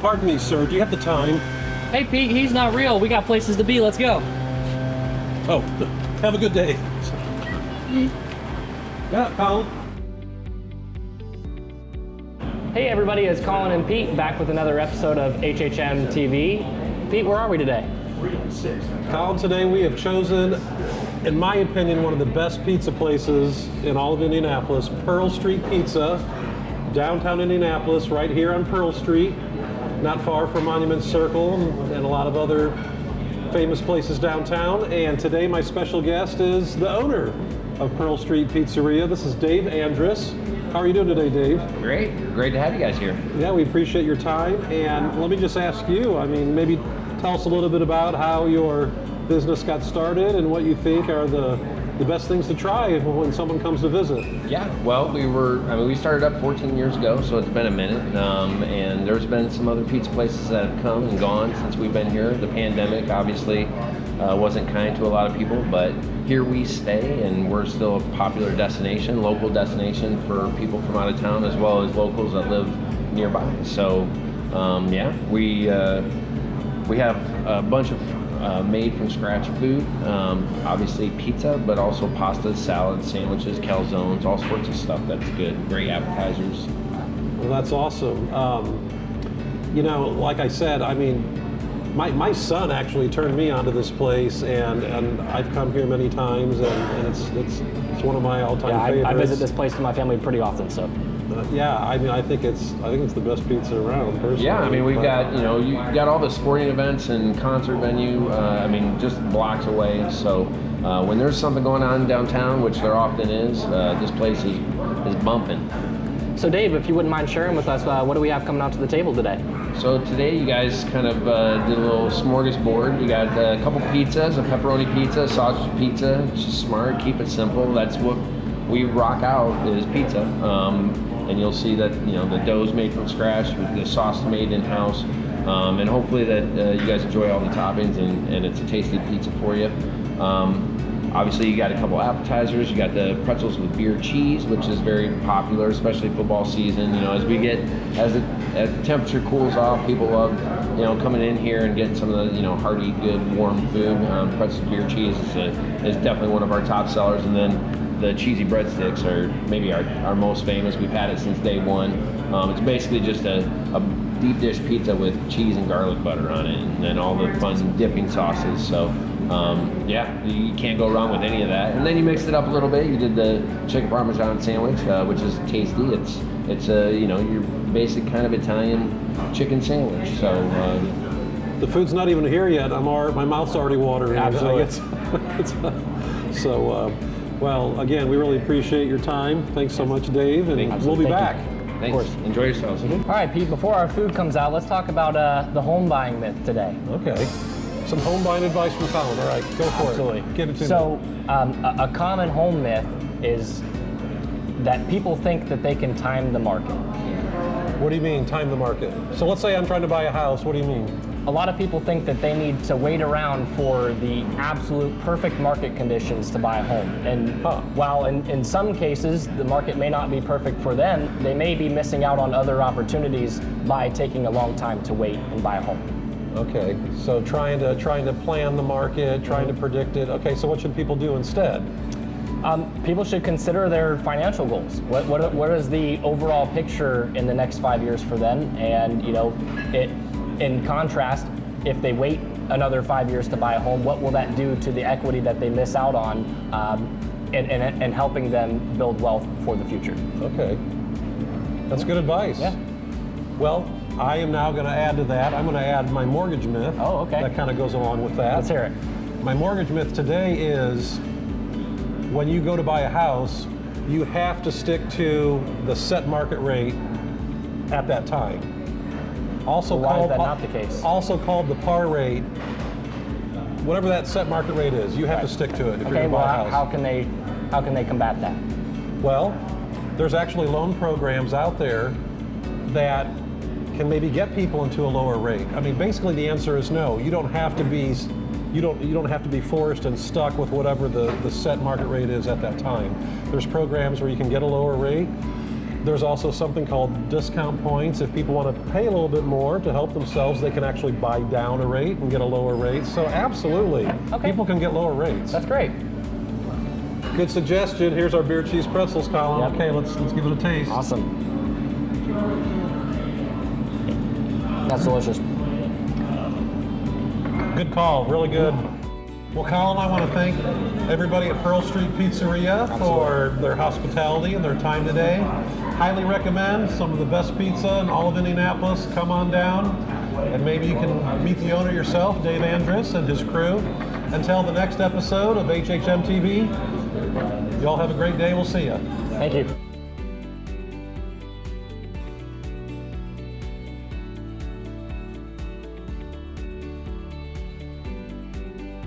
Pardon me, sir. Do you have the time? Hey, Pete, he's not real. We got places to be. Let's go. Oh, have a good day. Yeah, Collin. Hey, everybody, it's Collin and Pete back with another episode of HHM TV. Pete, where are we today? Collin, today we have chosen, in my opinion, one of the best pizza places in all of Indianapolis, Pearl Street Pizza, downtown Indianapolis, right here on Pearl Street, not far from Monument Circle and a lot of other famous places downtown. And today my special guest is the owner of Pearl Street Pizzeria. This is Dave Andrus. How are you doing today, Dave? Great to have you guys here. Yeah, we appreciate your time. And let me just ask you, maybe tell us a little bit about how your business got started and what you think are the best things to try when someone comes to visit. Yeah, well, we started up 14 years ago, so it's been a minute, and there's been some other pizza places that have come and gone since we've been here. The pandemic obviously wasn't kind to a lot of people, but here we stay, and we're still a popular destination, local destination for people from out of town as well as locals that live nearby. So, we have a bunch of made from scratch food, obviously pizza, but also pastas, salads, sandwiches, calzones, all sorts of stuff that's good. Great appetizers. Well, that's awesome. Like I said, my son actually turned me onto this place, and I've come here many times, and it's one of my all-time favorites. I visit this place with my family pretty often, so. I think it's the best pizza around, personally. Yeah, we've got, you got all the sporting events and concert venue, just blocks away. So when there's something going on downtown, which there often is, this place is bumping. So Dave, if you wouldn't mind sharing with us, what do we have coming out to the table today? So today you guys kind of did a little smorgasbord. You got a couple pizzas, a pepperoni pizza, a sausage pizza. Just smart, keep it simple. That's what we rock out is pizza. And you'll see that the dough's made from scratch, with the sauce made in-house, and hopefully that you guys enjoy all the toppings and it's a tasty pizza for you. Obviously you got a couple appetizers. You got the pretzels with beer cheese, which is very popular, especially football season. As the temperature cools off, people love coming in here and getting some of the hearty, good, warm food. Pretzels beer cheese is definitely one of our top sellers, and then the cheesy breadsticks are maybe our most famous. We've had it since day one. It's basically just a deep dish pizza with cheese and garlic butter on it, and then all the fun dipping sauces. So, you can't go wrong with any of that. And then you mixed it up a little bit. You did the chicken parmesan sandwich, which is tasty. It's your basic kind of Italian chicken sandwich. So the food's not even here yet. My mouth's already watering. Absolutely. Well, again, we really appreciate your time. Thanks so much, Dave, and we'll be back. Thanks. Of course. Enjoy yourselves. All right, Pete, before our food comes out, let's talk about the home buying myth today. Okay. Some home buying advice from Collin. All right, go for Absolutely. it. Give it to me. So, a common home myth is that people think that they can time the market. What do you mean, time the market? So let's say I'm trying to buy a house. What do you mean? A lot of people think that they need to wait around for the absolute perfect market conditions to buy a home. And while in some cases the market may not be perfect for them, they may be missing out on other opportunities by taking a long time to wait and buy a home. Okay, so trying to plan the market, trying to predict it. Okay, so what should people do instead? People should consider their financial goals. What is the overall picture in the next 5 years for them? And in contrast, if they wait another 5 years to buy a home, what will that do to the equity that they miss out on, and helping them build wealth for the future? Okay, that's good advice. Yeah. Well, I am now going to add to that. I'm going to add my mortgage myth. Oh, okay. That kind of goes along with that. Let's hear it. My mortgage myth today is when you go to buy a house, you have to stick to the set market rate at that time. Also Why is that not the case? Also called the par rate. Whatever that set market rate is, you have to stick to it if you're going to buy a house. How can they combat that? Well, there's actually loan programs out there that can maybe get people into a lower rate. Basically the answer is no. You don't have to be forced and stuck with whatever the set market rate is at that time. There's programs where you can get a lower rate. There's also something called discount points. If people want to pay a little bit more to help themselves, they can actually buy down a rate and get a lower rate. So absolutely, people can get lower rates. That's great. Good suggestion. Here's our beer cheese pretzels, Collin. Yep. Okay, let's give it a taste. Awesome. That's delicious. Good call, really good. Well, Collin, I want to thank everybody at Pearl Street Pizzeria for their hospitality and their time today. Highly recommend some of the best pizza in all of Indianapolis. Come on down, and maybe you can meet the owner yourself, Dave Andrus, and his crew. Until the next episode of HHM TV, y'all have a great day. We'll see you. Thank you.